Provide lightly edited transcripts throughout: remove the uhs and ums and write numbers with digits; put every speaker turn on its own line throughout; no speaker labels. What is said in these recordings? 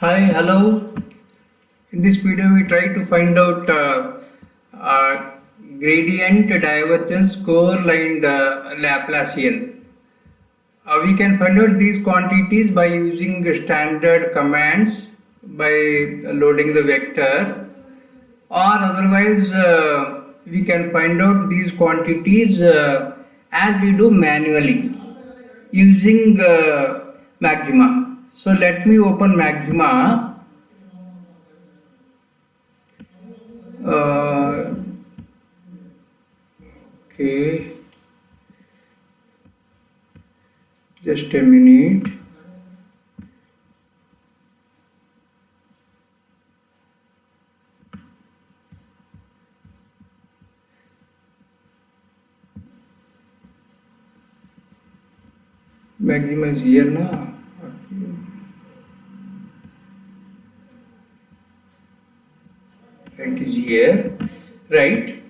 Hi, hello. In this video, we try to find out gradient, divergence, curl, and Laplacian. We can find out these quantities by using standard commands by loading the vector, or otherwise we can find out these quantities as we do manually using maxima. So let me open maxima. Okay, just a minute. Maxima is here now. Okay. It is here, right?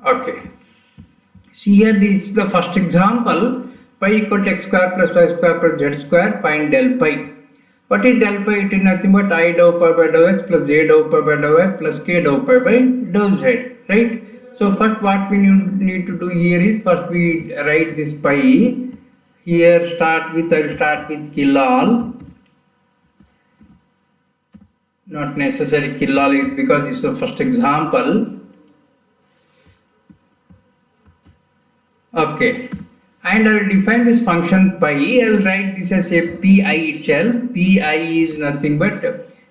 Okay. See here, this is the first example. Pi equal to x square plus y square plus z square. Find del pi. What is del pi? It is nothing but I dou pi by dou x plus j dou pi by dou y plus k dou pi by dou z. Right? So first what we need to do here is first we write this pi. Here I will start with kilo. Not necessary kilo is because this is the first example. Okay, and I will define this function pi. I will write this as a pi itself. Pi is nothing but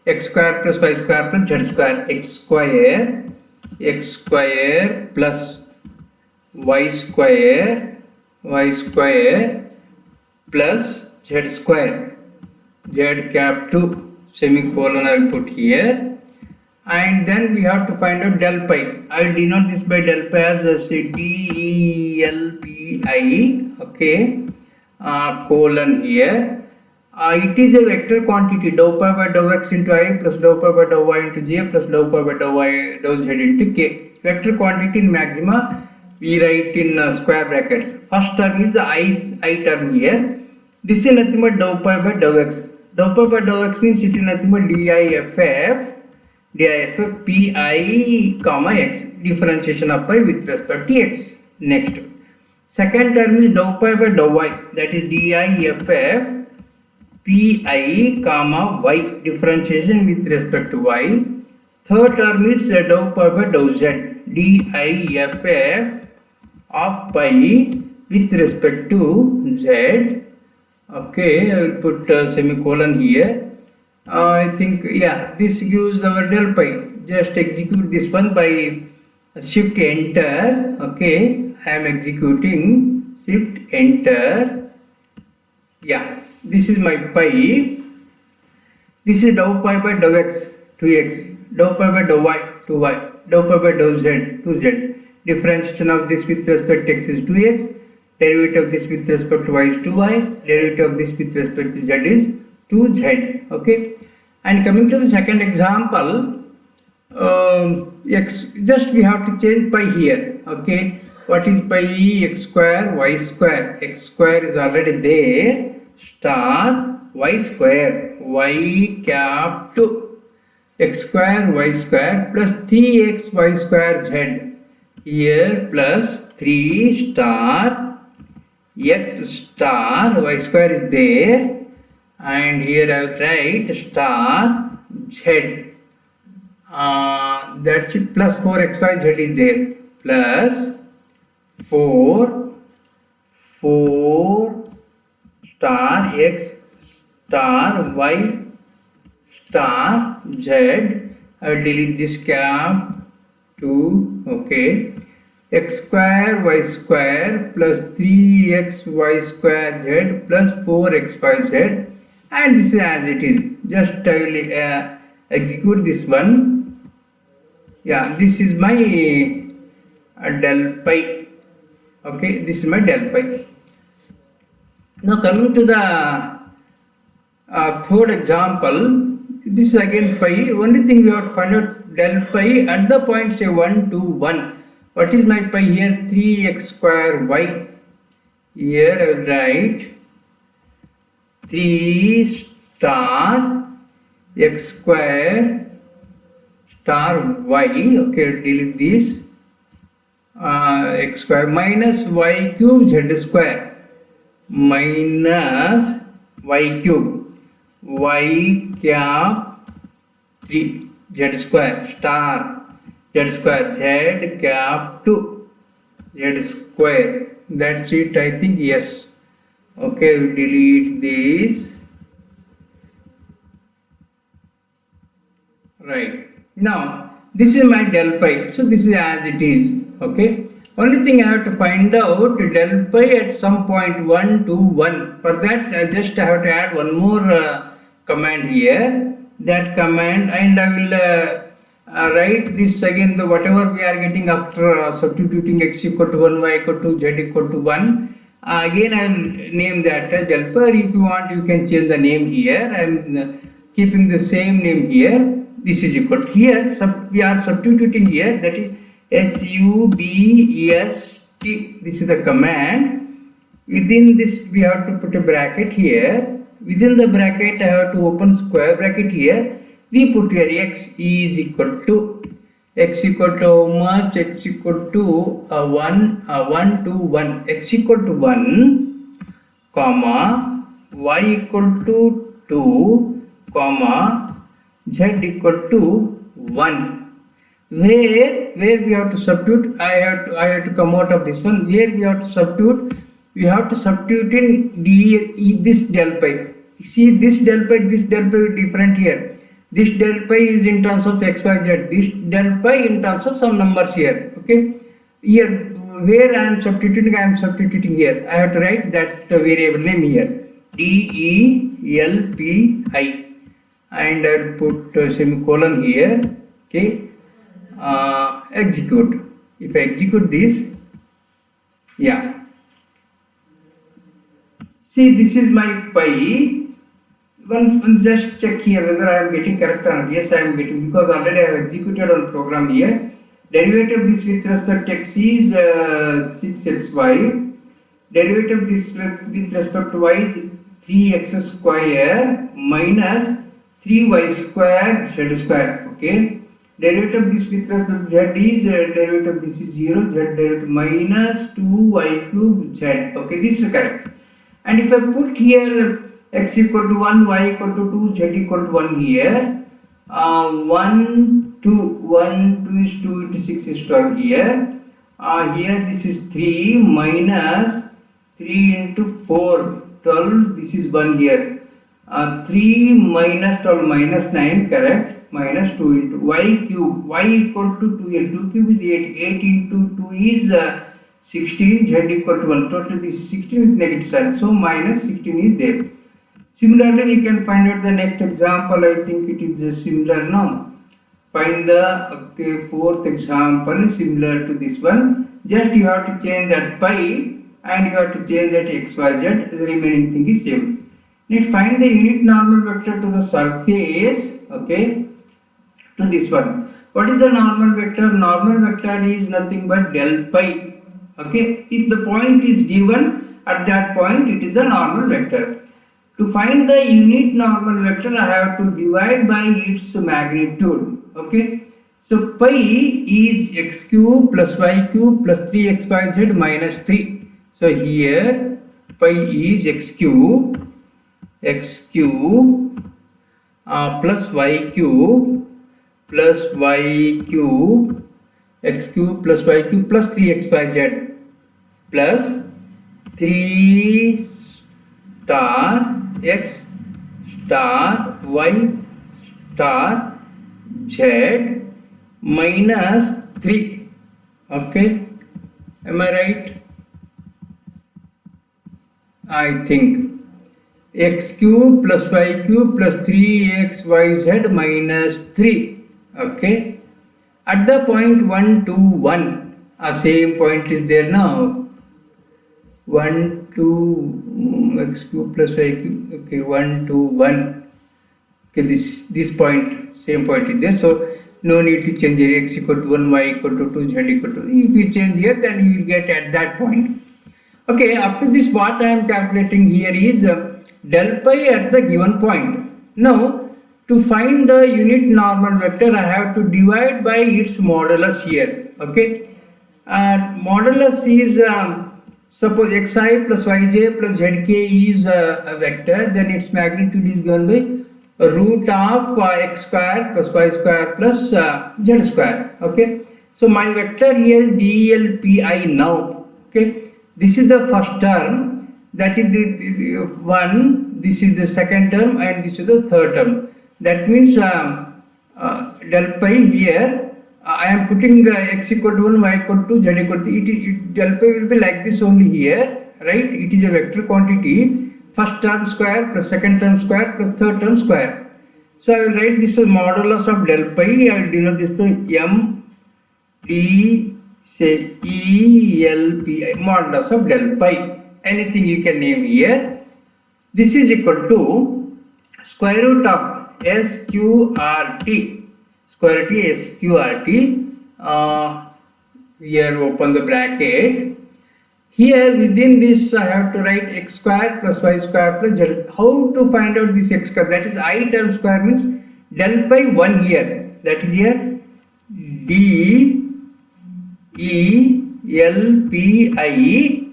x square plus y square plus z square. X square plus y square plus z square. Z cap to semicolon I will put here. And then we have to find out del pi. I will denote this by del pi as DELPI, okay, colon here. It is a vector quantity dou pi by dou x into I plus dou pi by dou y into j plus dou pi by dou y dou z into k. Vector quantity in maxima we write in square brackets. First term is the I term here. This is nothing but dou pi by dou x. Dou pi by dou x means it is nothing but DIFF pi comma x, differentiation of pi with respect to x. Next, second term is dou pi by dou y, that is DIFF pi comma y, differentiation with respect to y. Third term is dou pi by dou z, DIFF of pi with respect to z. Okay, I will put semicolon here. I think, yeah, this gives our del pi. Just execute this one by shift enter. Okay, I am executing shift enter. Yeah, this is my pi. This is dou pi by dou x, 2x, dou pi by dou y, 2y, dou pi by dou z, 2z. Differentiation of this with respect to x is 2x, derivative of this with respect to y is 2y, derivative of this with respect to z is 2z. Okay, and coming to the second example, x, just we have to change pi here. Okay, what is pi? X square y square. X square is already there, star y square, y cap to x square y square plus 3x y square z here plus 3 star x star y square is there. And here I will write star z, that's it, plus 4xyz is there, plus 4 star x star y star z. I will delete this cap to, okay, x square y square plus 3xy square z plus 4xyz. And this is as it is. Just I will execute this one. Yeah, this is my del pi. Okay, this is my del pi. Now coming to the third example, this is again pi. Only thing we have to find out del pi at the point say 1 to 1. What is my pi here? 3x square y. Here I will write 3 star x square star y. Okay, delete this. X square minus y cube z square minus y cube y cap 3 z square star z square z cap 2 z square. That's it, I think. Yes. Okay, we delete this. Right. Now this is my del pi. So this is as it is. Okay. Only thing I have to find out del pi at some point 1 to 1. For that I just have to add one more command here. That command, and I will write this again, the whatever we are getting after substituting x equal to 1, y equal to z equal to 1. Again I will name that as del pi. If you want, you can change the name here. I am keeping the same name here. This is equal to here. We are substituting here, that is subst. This is the command. Within this we have to put a bracket here. Within the bracket I have to open square bracket here. We put here x is equal to how much? X equal to 1 to 1. X equal to 1, comma, y equal to 2, comma, z equal to 1. Where we have to substitute, I have to come out of this one. Where we have to substitute, we have to substitute in this del pi. See, this del pi is different here. This del pi is in terms of x, y, z. This del pi in terms of some numbers here. Okay. Here, where I am substituting here. I have to write that variable name here. DELPI. And I will put semicolon here. Okay. Execute. If I execute this, yeah. See, this is my pi. One just check here whether I am getting correct or not. Yes, I am getting, because already I have executed on program here. Derivative of this with respect to x is 6xy. Derivative of this with respect to y is 3x square minus 3y square z square. Okay. Derivative of this with respect to z is derivative of this is 0, z derivative minus 2y cube z. Okay, this is correct. And if I put here x equal to 1, y equal to 2, z equal to 1 here, 1, 2 is 2 into 6 is 12 here. Here this is 3 minus 3 into 4, 12, this is 1 here. 3 minus 12 minus 9, correct, minus 2 into y cube, y equal to 2 here, 2 cube is 8, 8 into 2 is 16, z equal to 1, total this is 16 with negative sign, so minus 16 is there. Similarly, we can find out the next example. I think it is similar now. Find the fourth example similar to this one. Just you have to change that pi and you have to change that x, y, z. The remaining thing is same. Let's find the unit normal vector to the surface. Okay, to this one. What is the normal vector? Normal vector is nothing but del pi. Okay, if the point is given, at that point it is the normal vector. To find the unit normal vector, I have to divide by its magnitude. Okay. So pi is x cube plus y cube plus 3xyz minus 3. So here pi is x cube plus y cube x cube plus y cube plus 3xyz plus 3 star x star y star z minus 3. Okay, am I right? I think x cube plus y cube plus 3xyz minus 3. Okay, at the point 1 to 1, a same point is there now. 1 to x cube plus y cube. Okay, 1 to 1. Okay, this point, same point is there. So No need to change it. X equal to 1, y equal to 2, z equal to. If you change here, then you will get at that point. Okay, up to this, what I am calculating here is del pi at the given point. Now, to find the unit normal vector, I have to divide by its modulus here. Okay, modulus is suppose xi plus yj plus zk is a vector, then its magnitude is given by root of x square plus y square plus z square. Okay, so my vector here is dlpi now. Okay, this is the first term, that is the one, this is the second term, and this is the third term. That means del pi here, I am putting x equal to 1, y equal to, z equal to, del pi will be like this only here, right? It is a vector quantity, first term square plus second term square plus third term square. So I will write this as modulus of del pi. I will denote this to m d say e l p, modulus of del pi. Anything you can name here. This is equal to square root of SQRT, square root SQRT, here open the bracket, here within this I have to write x square plus y square plus z. How to find out this x square? That is I term square means del pi 1 here, that is here D E L P I,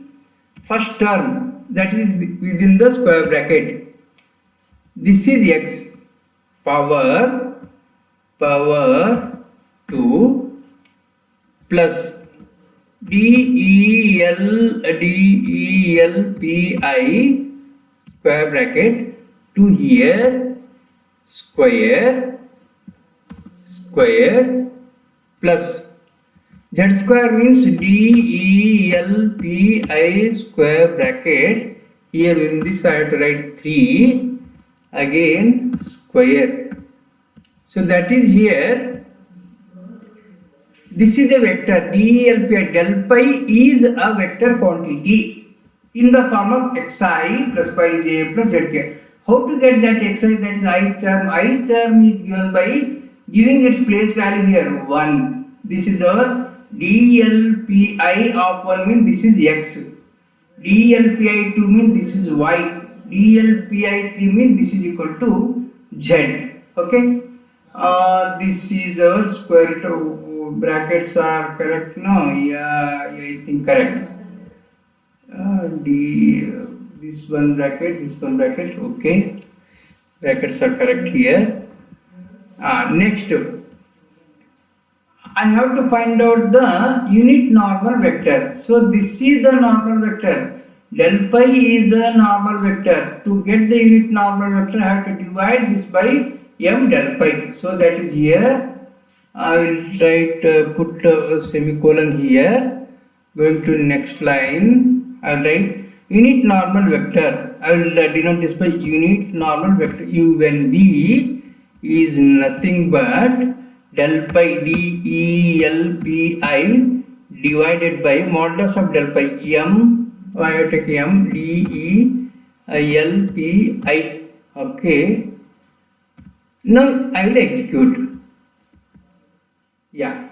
first term, that is within the square bracket. This is x power 2 plus D E L P I square bracket 2 here square plus z square means D E L P I square bracket, here within this I have to write 3 again square. So that is here, this is a vector DLPI, del pi is a vector quantity in the form of xi plus yj plus zk. How to get that xi, that is I term is given by giving its place value here 1. This is our DLPI of 1 means this is x, DLPI 2 means this is y, DLPI 3 means this is equal to z. Okay, this is our square root of, brackets are correct now? Yeah, I think correct. This one bracket, okay, brackets are correct here. Next, I have to find out the unit normal vector. So this is the normal vector. Del pi is the normal vector. To get the unit normal vector, I have to divide this by m del pi. So that is here. I will write, put a semicolon here. Going to next line. I will write unit normal vector. I will denote this by unit normal vector. UNV is nothing but del pi DELPI divided by modulus of del pi m, I have to take m DELPI. Okay. Now I will execute. Yeah.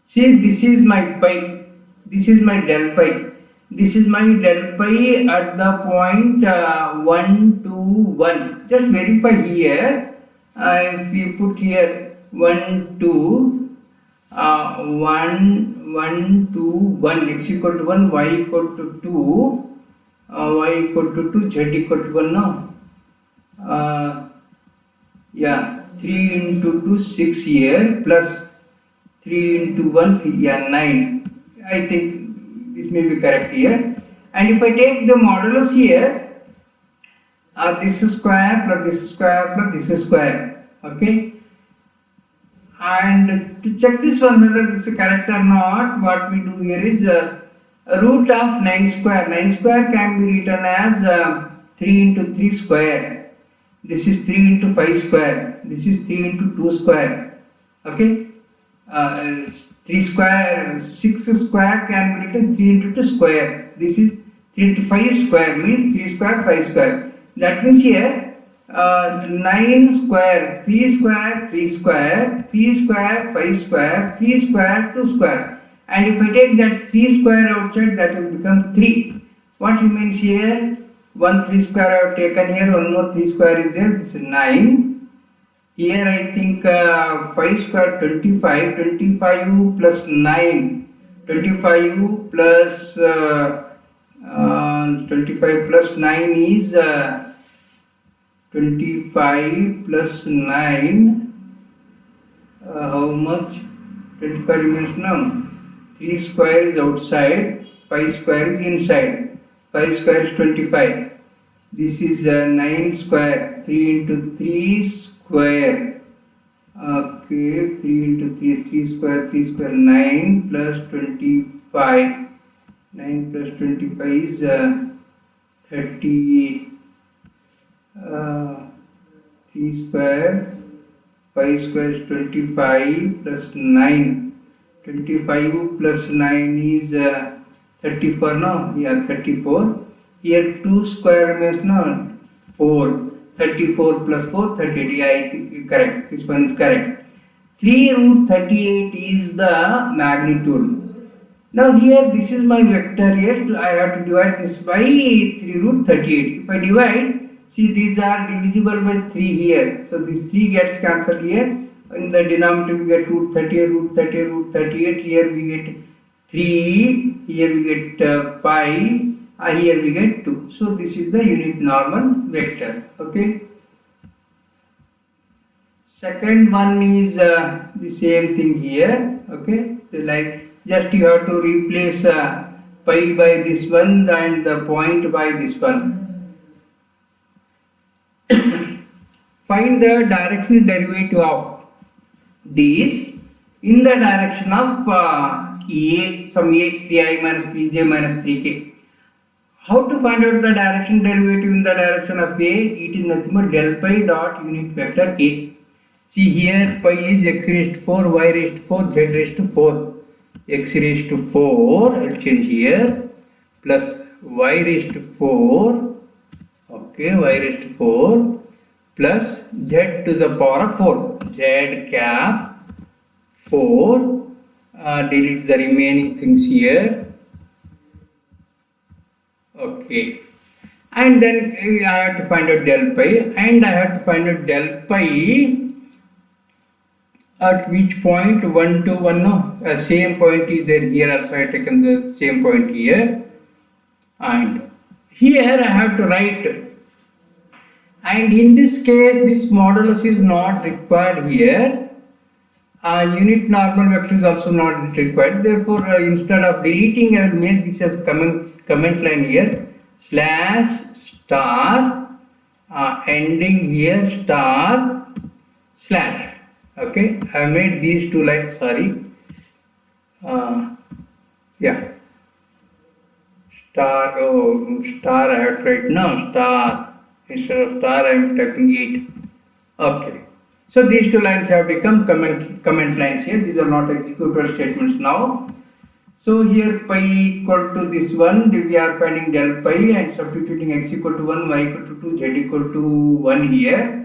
See, this is my pi. This is my del pi. This is my del pi at the point 1 to 1. Just verify here. If you put here 1 to 1 x equal to 1, y equal to 2, y equal to 2, z equal to 1 now. Yeah, 3 into 2 6 here plus 3 into 1 3, yeah, 9. I think this may be correct here. And if I take the modulus here, this is square plus this is square plus this is square. Okay. And to check this one whether this is correct or not, what we do here is root of 9 square. 9 square can be written as 3 into 3 square. This is 3 into 5 square. This is 3 into 2 square. Okay. 3 square, 6 square can be written 3 into 2 square. This is 3 into 5 square means 3 square, 5 square. That means here 9 square, 3 square, 3 square, 3 square, 5 square, 3 square, 2 square. And if I take that 3 square outside, that will become 3. What remains here? 1 3 square I have taken here, one more 3 square is there, this is 9. Here I think 5 square 25, 25 plus 9, 25 plus 25 plus 9 is 25 plus 9, how much? 25 remains now. 3 square is outside, 5 square is inside. 5 square is 25. This is 9 square, 3 into 3 square. Okay, 3 into 3 square, 9 plus 25. 9 plus 25 is 30. 3 square, 5 square is 25 plus 9. 25 plus 9 is 34 now, yeah, 34. Here 2 square means now 4. 34 plus 4, 38, yeah, I think correct, this one is correct. 3 root 38 is the magnitude. Now here this is my vector here, I have to divide this by 3 root 38. If I divide, see these are divisible by 3 here. So this 3 gets cancelled here. In the denominator we get root 38, root 38, root 38. Here we get 3, here we get 5, here we get 2. So this is the unit normal vector. Okay. Second one is the same thing here. Okay. So like just you have to replace pi by this one and the point by this one. Find the directional derivative of this in the direction of a, some a, 3i minus 3j minus 3k. How to find out the direction derivative in the direction of a? It is nothing but del pi dot unit vector a. See here pi is x raised to 4, y raised to 4, z raised to 4. X raised to 4, I will change here, plus y raised to 4, okay, y raised to 4, plus z to the power of 4, z cap 4, delete the remaining things here, okay, and then I have to find out del pi, and I have to find out del pi at which point 1 to 1, no, same point is there here also I have taken the same point here, and here I have to write, and in this case this modulus is not required here, unit normal vector is also not required, therefore instead of deleting I will make this as comment line here, slash star, ending here star slash. Okay, I made these two lines, sorry, yeah, star, oh, star I have to write now, star, instead of star I am typing it, okay. So these two lines have become comment lines here, these are not executor statements now. So here pi equal to this one, we are finding del pi and substituting x equal to 1, y equal to 2, z equal to 1 here.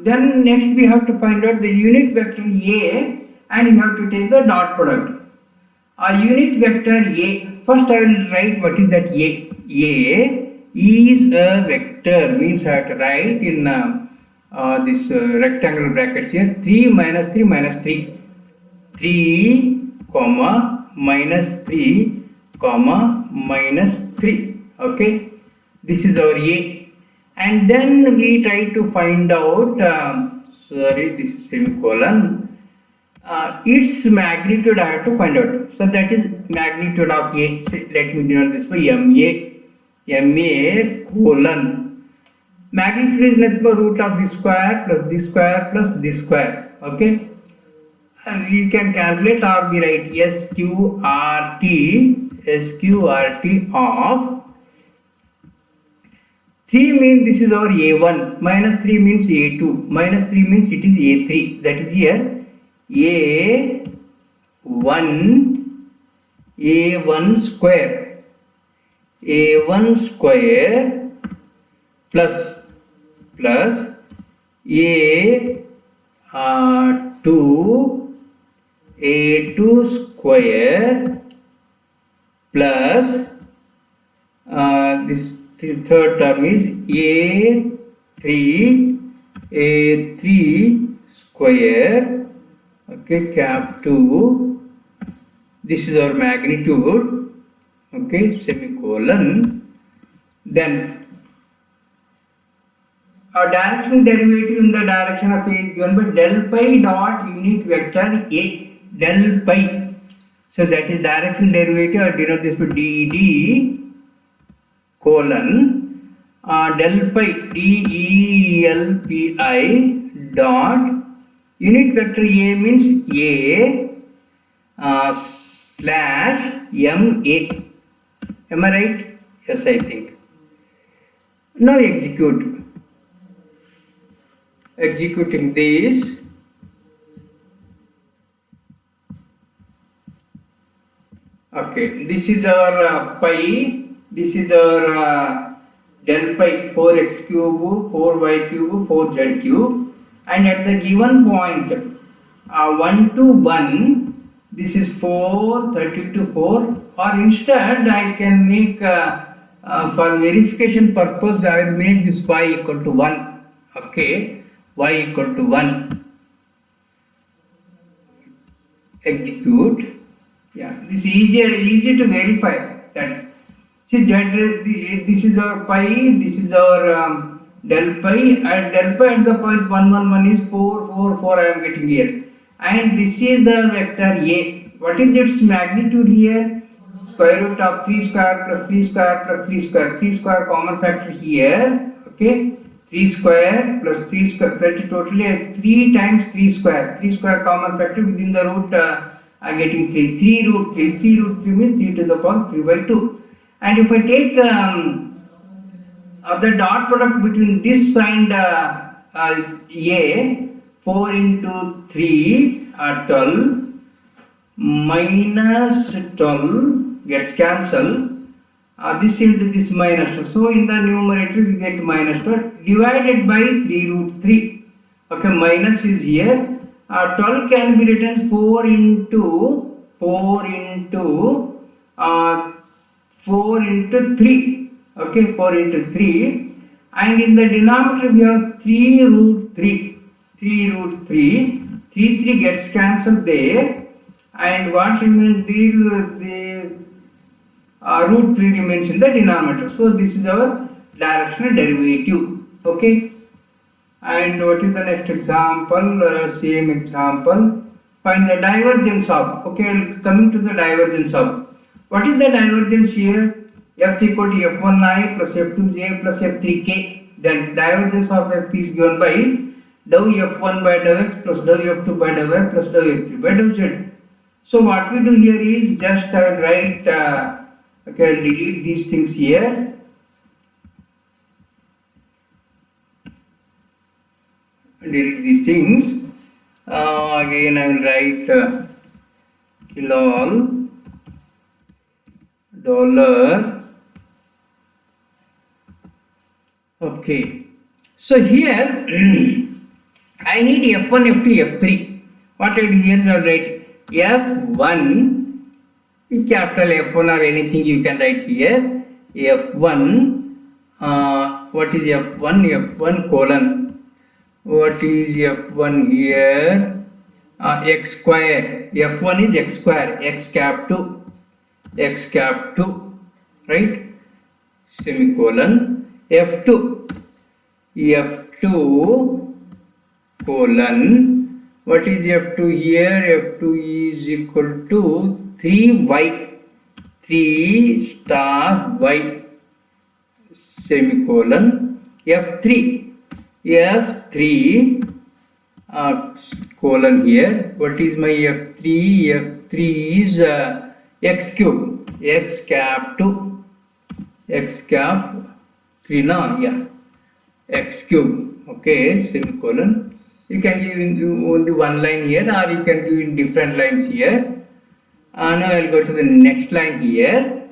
Then next we have to find out the unit vector a, and you have to take the dot product. Unit vector a, first I will write what is that a. A is a vector, means I have to write in this rectangular brackets here, 3 minus 3 minus 3. 3 comma minus 3 comma minus 3. Okay, this is our a. And then we try to find out, sorry, this is semicolon, its magnitude I have to find out. So that is magnitude of a. So let me denote this by ma colon. Magnitude is nothing but root of this square plus this square plus this square. Okay. We can calculate or we write SQRT of 3 means this is our A1, minus 3 means A2, minus 3 means it is A3, that is here A1 square plus plus a2 square plus this third term is a3 square, okay, cap 2, this is our magnitude, okay, semicolon. Then our directional derivative in the direction of A is given by del pi dot unit vector A, del pi. So that is directional derivative. I denote this by dd colon del pi delpi dot unit vector A means A slash ma. Am I right? Yes, I think. Now executing this. Okay, this is our pi, this is our del pi 4x cube, 4y cube, 4z cube, and at the given point 1 to 1, this is 4, 30 to 4, or instead I can make for verification purpose I will make this y equal to 1, okay, y equal to 1. Execute. Yeah, this is easy to verify that. See, this is our pi, this is our del pi, and del pi at the point 1, 1, 1 is 4, 4, 4 I am getting here. And this is the vector A. What is its magnitude here? Square root of 3 square plus 3 square plus 3 square. 3 square common factor here, okay. 3 square plus 3 square, that is totally 3 times 3 square. 3 square common factor within the root I am getting 3. 3 root 3. 3 root 3 means 3 to the power 3 by 2. And if I take the dot product between this and A, 4 into 3 12 minus 12 gets cancelled. This into this minus 2. So in the numerator we get minus 12 divided by 3 root 3. Okay, minus is here. 12 can be written 4 into 3. Okay, 4 into 3. And in the denominator we have 3 root 3. 3 root 3. 3 gets cancelled there. And what remains there? The root 3 remains in the denominator. So this is our directional derivative. Okay. And what is the next example? Same example. Find the divergence of. Okay, coming to the divergence of. What is the divergence here? F equal to f1i plus f2j plus f3k. Then divergence of f is given by dou f1 by dou x plus dou f2 by dou y plus dou f3 by dou z. So what we do here is just I will write, okay, I will delete these things here. Delete these things. Again I will write kilol dollar. Okay, so here I need f1, f2, f3. What I do here is I will write f1 with capital F1 or anything you can write here. F1, what is F1? F1 colon. What is F1 here? X square. F1 is x square. X cap 2. X cap 2. Right? Semicolon. F2. F2 colon. What is F2 here? F2 is equal to 3y. 3 star y. Semicolon. F3. F3 colon here. What is my F3? F3 is x cube. X cap 2. X cap 3 now. Yeah. X cube. Okay. Semicolon. You can give in only one line here, or you can give in different lines here. Now I will go to the next line here.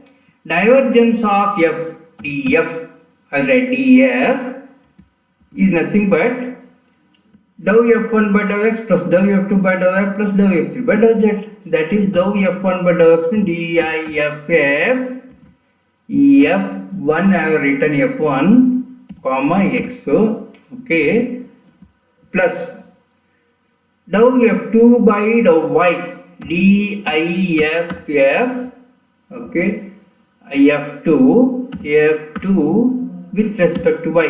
Divergence of f df. I will write df is nothing but dou f1 by dou x plus dou f2 by dou y plus dou f3 by dou z. That is dou f1 by dou x means diff f1. I have written f1 comma x. So okay, plus dou f2 by dou y diff okay f2 with respect to y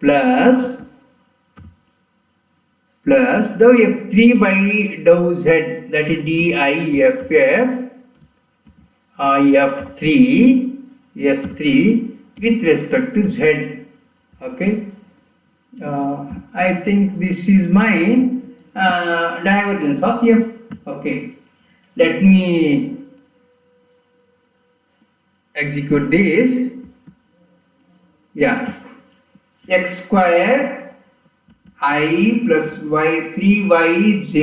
plus dou f3 by dou z, that is diff f3 with respect to z. Okay, I think this is my divergence of f. Okay, let me execute this. Yeah, x square I plus y 3yj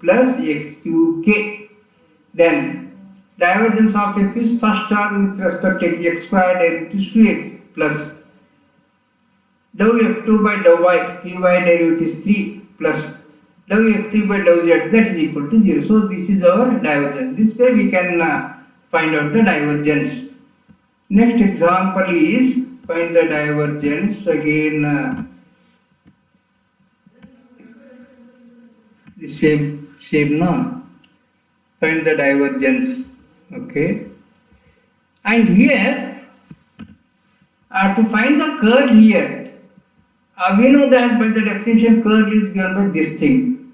plus x cube k. Then divergence of f is first term with respect to x square derivative is 2x plus dou f2 by dou y 3y derivative is 3 plus dou f3 by dou z, that is equal to 0. So this is our divergence. This way we can find out the divergence. Next example is find the divergence. Again the same no, find the divergence. Okay, and here to find the curl here, we know that by the definition curl is given by this thing.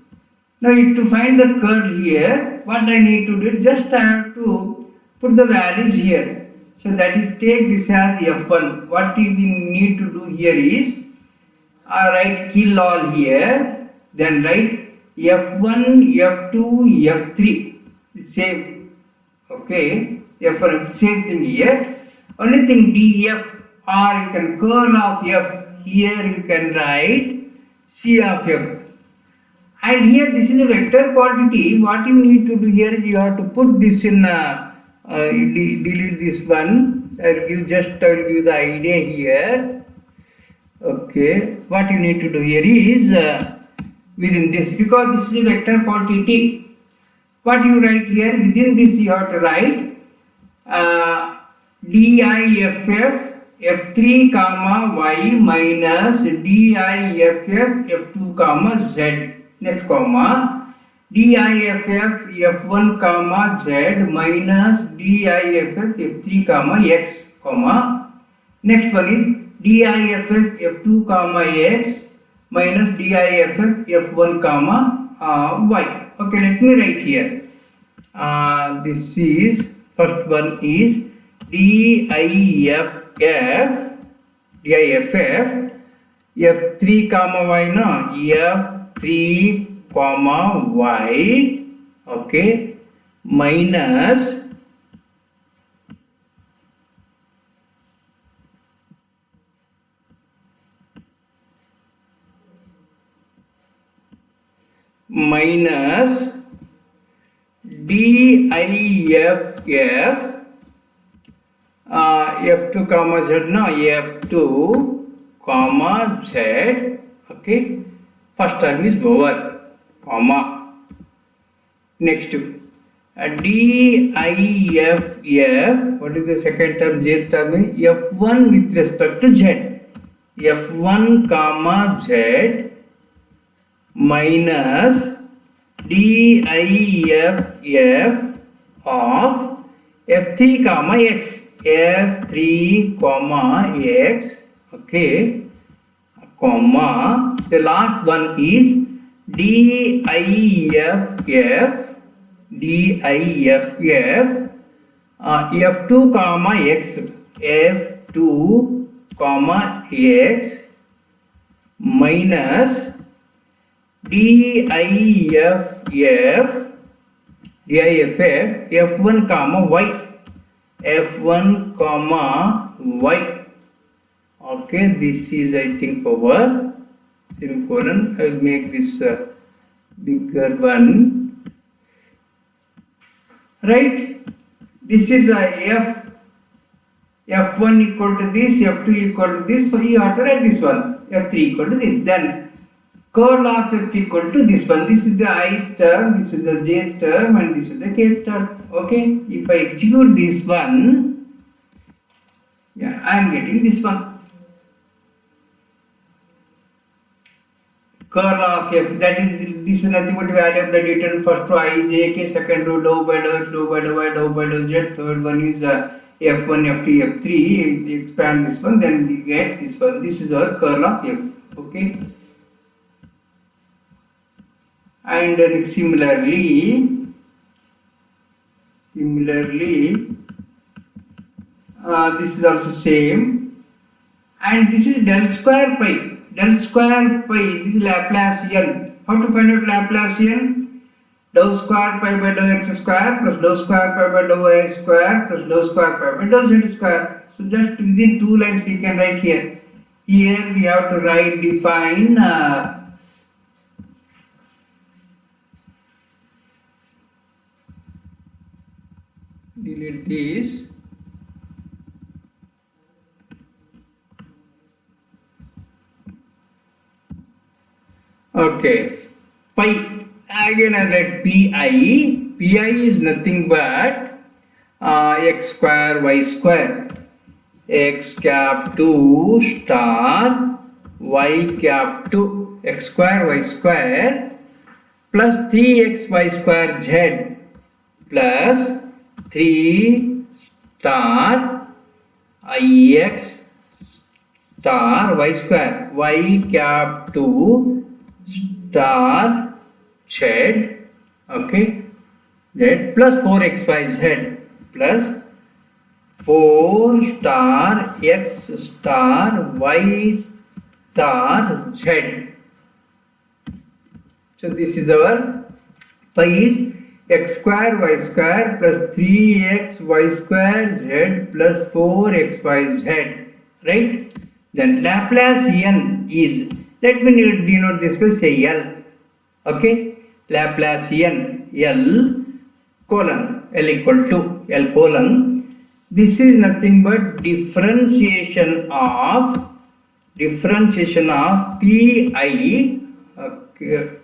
Now to find the curl here, what I need to do, just I have to put the values here. So that is, take this as f1. What we need to do here is write kill all here, then write f1, f2, f3, same. Okay, f1, same thing here. Only thing df, or you can curl of f, here you can write c of f. And here this is a vector quantity. What you need to do here is you have to put this in delete this one. I will give the idea here. Okay, what you need to do here is within this, because this is a vector quantity, what you write here, within this you have to write diff f3 comma y minus diff f2 comma z. Next comma diff f1 comma z minus diff f3 comma x, comma next one is diff f2 comma x minus diff f1 comma y. Okay, let me write here. This is first one is diff f3 comma y, no, f3 comma y, okay, minus diff f2 comma z, no, f2 comma z. Okay, first term is over, comma. Next diff, what is the second term? Jth term is f1 with respect to z, f1 comma z minus diff of f3 comma x, f3 comma x, okay, comma, the last one is diff f2 comma x, f2 comma x minus diff f1 comma y, f1 comma y. Okay, this is, I think, over, semicolon. I will make this bigger one, right? This is a F1 equal to this, F2 equal to this, so you have to write this one. F3 equal to this. Then curl of F equal to this one. This is the ith term, this is the jth term, and this is the kth term. Okay, if I execute this one, yeah, I am getting this one. Curl of F, that is, this is nothing but value of the determinant first row I, j, k, second row dou by dou x, dou by dou y, dou by dou z, third one is F1, F2, F3, expand this one, then we get this one. This is our curl of F. Okay. And then similarly, this is also same, and this is del square pi. Del square pi, this is Laplacian. How to find out Laplacian? Dou square pi by dou x square plus dou square pi by dou y square plus dou square pi by dou z square. So just within two lines we can write here. Here we have to write, define delete this. Okay, pi, again I write pi. Pi is nothing but x square y square, x cap 2 star y cap 2, x square y square plus 3xy square z plus 3 star ix star y square, y cap 2 star z, okay, z plus 4xyz plus 4 star x star y star z. So this is our pi is x square y square plus 3x y square z plus 4xyz, right? Then Laplacian is, let me denote this by say L. Okay, Laplacian L colon, L equal to L colon. This is nothing but differentiation of pi. Okay,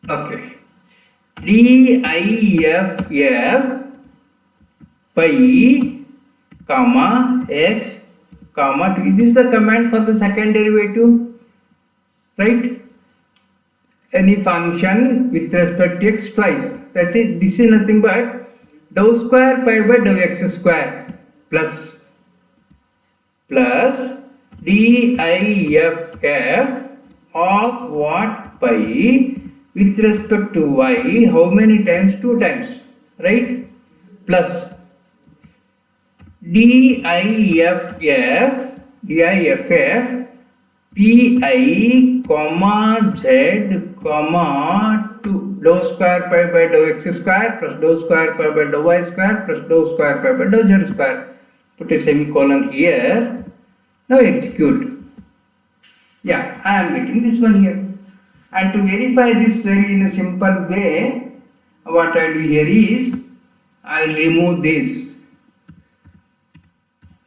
okay, DIFF pi comma x comma 2. This is the command for the second derivative, right? Any function with respect to x twice. That is, this is nothing but dou square pi by dou x square plus DIFF of what? Pi with respect to y. How many times? 2 times, right? Plus DIFF pi comma z comma 2 dou square pi by dou x square plus dou square pi by dou y square plus dou square pi by dou z square. Put a semicolon here. Now execute. Yeah, I am getting this one here. And to verify this very in a simple way, what I do here is I will remove this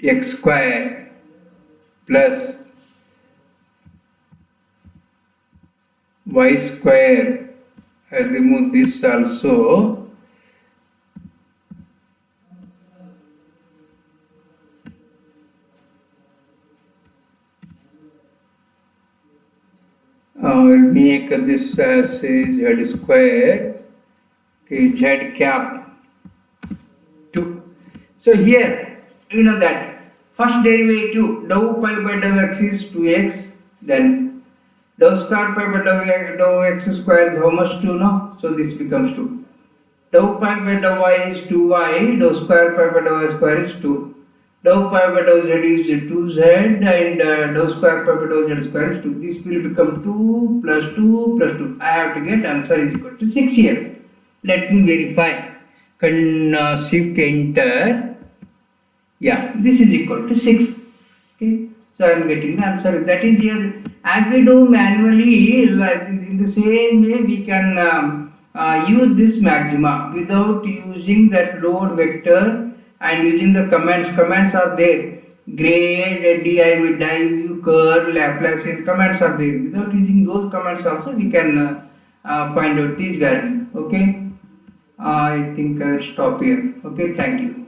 x square plus y square. I will remove this also. I will make this as a z square, okay, z cap 2. So here, you know that first derivative dou pi by dou x is 2x, then dou square pi by dou x square is how much? 2, no? So this becomes 2. Dou pi by dou y is 2y, dou square pi by dou y square is 2. Dou pi by dou z is 2z, and dou square pi by dou z square is 2. This will become 2 plus 2 plus 2. I have to get answer is equal to 6 here. Let me verify. Shift enter. Yeah, this is equal to 6. Okay, so I am getting the answer. That is here. As we do manually, like in the same way we can use this maxima without using that load vector and using the commands. Commands are there. Grade, div, div, curl, Laplacian commands are there. Without using those commands also we can find out these values. Okay. I think I'll stop here. Okay. Thank you.